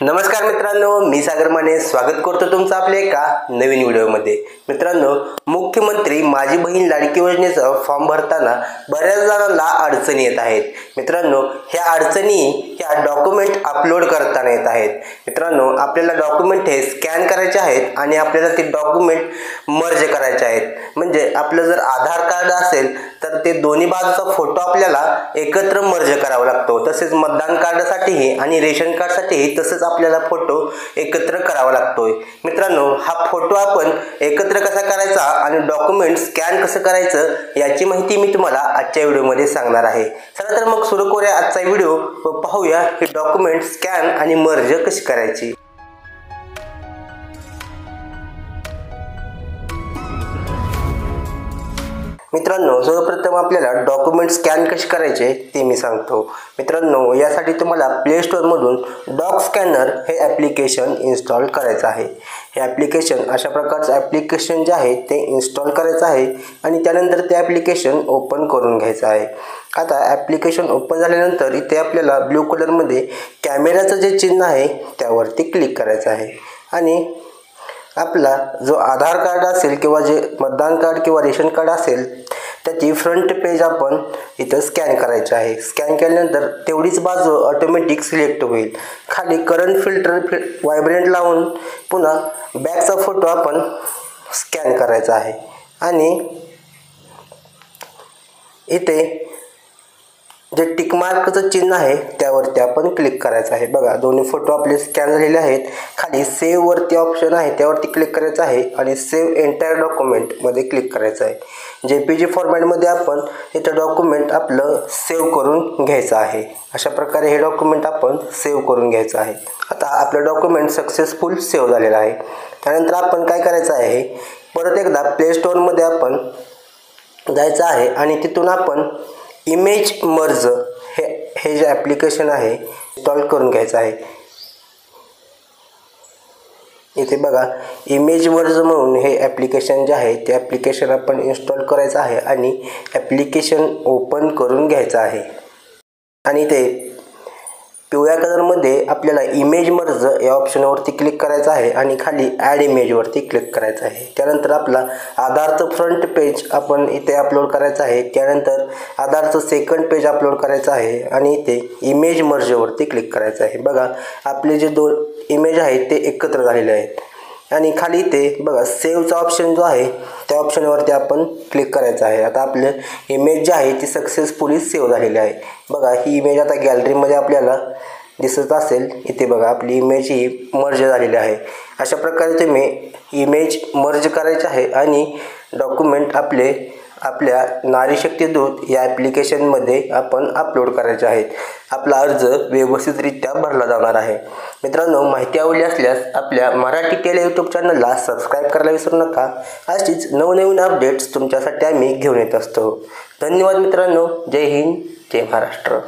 नमस्कार मित्रांनो, मी सागर माने स्वागत करतो तुमचं आपल्या एका नवीन व्हिडिओमध्ये। मित्रांनो, मुख्यमंत्री माझी बहीण लाडकी योजनेचा फॉर्म भरताना बऱ्याच जणांना अडचणी येत आहेत। मित्रांनो, ह्या अडचणी डॉक्युमेंट अपलोड करताना येत आहेत। मित्रांनो, आपल्याला डॉक्युमेंट हे स्कॅन करायचे आहेत आणि आपल्याला ते डॉक्युमेंट मर्ज करायचे आहेत। म्हणजे आपलं जर आधार कार्ड असेल तर ते दोन्ही बाजूचा फोटो आपल्याला एकत्र मर्ज करावा लागतो। तसेच मतदान कार्डसाठीही आणि रेशन कार्डसाठीही तसंच आपल्याला फोटो एकत्र करावा लागतोय। मित्रांनो, हा फोटो आपण एकत्र कसा करायचा आणि डॉक्युमेंट स्कॅन कसं करायचं याची माहिती मी तुम्हाला आजच्या व्हिडिओमध्ये सांगणार आहे। चला तर मग सुरू करूया आजचा व्हिडिओ व पाहूया हे डॉक्युमेंट स्कॅन आणि मर्ज कशी करायची। मित्रांनो, सर्वप्रथम आपल्याला डॉक्युमेंट स्कॅन कसे करायचे ते मी सांगतो। मित्रांनो, यासाठी तुम्हाला प्ले स्टोर मधून डॉक स्कॅनर हे ॲप्लिकेशन इन्स्टॉल करायचं आहे। हे ॲप्लिकेशन अशा प्रकारचं ॲप्लिकेशन जे आहे ते इन्स्टॉल करायचं आहे आणि त्यानंतर ते ॲप्लिकेशन ओपन करून घ्यायचं आहे। आता ॲप्लिकेशन ओपन झाल्यानंतर इथे आपल्याला ब्लू कलरमध्ये कॅमेराचं जे चिन्ह आहे त्यावरती क्लिक करायचं आहे आणि आपला जो आधार कार्ड असेल किंवा जे मतदान कार्ड किंवा रेशन कार्ड असेल त्याची फ्रंट पेज आपण इथं स्कॅन करायचं आहे। स्कॅन केल्यानंतर तेवढीच बाजू ऑटोमॅटिक सिलेक्ट होईल। खाली करंट फिल्टर व्हायब्रंट लावून पुन्हा बॅकचा फोटो आपण स्कॅन करायचा आहे आणि इथे जे टिक मार्कचं चिन्ह आहे त्यावरती आपण क्लिक करायचं आहे। बघा, दोन्ही फोटो आपले स्कॅन झालेले आहेत। खाली सेव्ह वरती ऑप्शन आहे त्यावरती क्लिक करायचं आहे आणि सेव्ह एंटायर डॉक्युमेंट मध्ये क्लिक करायचं आहे। जेपीजी फॉर्मॅटमध्ये आपण इथं डॉक्युमेंट आपलं सेव्ह करून घ्यायचं आहे। अशा प्रकारे हे डॉक्युमेंट आपण सेव्ह करून घ्यायचं आहे। आता आपलं डॉक्युमेंट सक्सेसफुल सेव्ह झालेलं आहे। त्यानंतर आपण काय करायचं आहे, परत एकदा प्ले स्टोर मध्ये आपण जायचं आहे आणि तिथून आपण इमेज मर्ज हे जे ॲप्लिकेशन आहे इन्स्टॉल करून घ्यायचं आहे। इथे बघा, इमेज मर्ज म्हणून हे ॲप्लिकेशन जे आहे ते ॲप्लिकेशन आपण इन्स्टॉल करायचं आहे आणि ॲप्लिकेशन ओपन करून घ्यायचं आहे आणि ते पिवळ्या कलरमध्ये आपल्याला इमेज मर्ज या ऑप्शनवरती क्लिक करायचं आहे आणि खाली ॲड इमेजवरती क्लिक करायचं आहे। त्यानंतर आपला आधारचं फ्रंट पेज आपण इथे अपलोड करायचं आहे। त्यानंतर आधारचं सेकंड पेज अपलोड करायचं आहे आणि इथे इमेज मर्जवरती क्लिक करायचं आहे। बघा, आपले जे दोन इमेज आहेत ते एकत्र झालेले आहेत आणि खाली इथे बघा सेव्हचा ऑप्शन जो आहे त्या ऑप्शनवरती आपण क्लिक करायचं आहे। आता आपलं इमेज जी आहे ती सक्सेसफुली सेव्ह झालेली आहे। बघा, ही इमेज आता गॅलरीमध्ये आपल्याला दिसत असेल। इथे बघा, आपली इमेज ही मर्ज झालेली आहे। अशा प्रकारे तुम्ही इमेज मर्ज करायचे आहे आणि डॉक्युमेंट आपल्या नारी शक्ती दूत या ॲप्लिकेशनमध्ये आपण अपलोड करायचे आहेत। आपला अर्ज व्यवस्थितरित्या भरला जाणार आहे। मित्रांनो, माहिती आवडली असल्यास आपल्या मराठी टेली यूट्यूब चॅनलला सबस्क्राईब करायला विसरू नका। अशीच नवनवीन अपडेट्स तुमच्यासाठी आम्ही घेऊन येत असतो। धन्यवाद मित्रांनो। जय हिंद, जय महाराष्ट्र।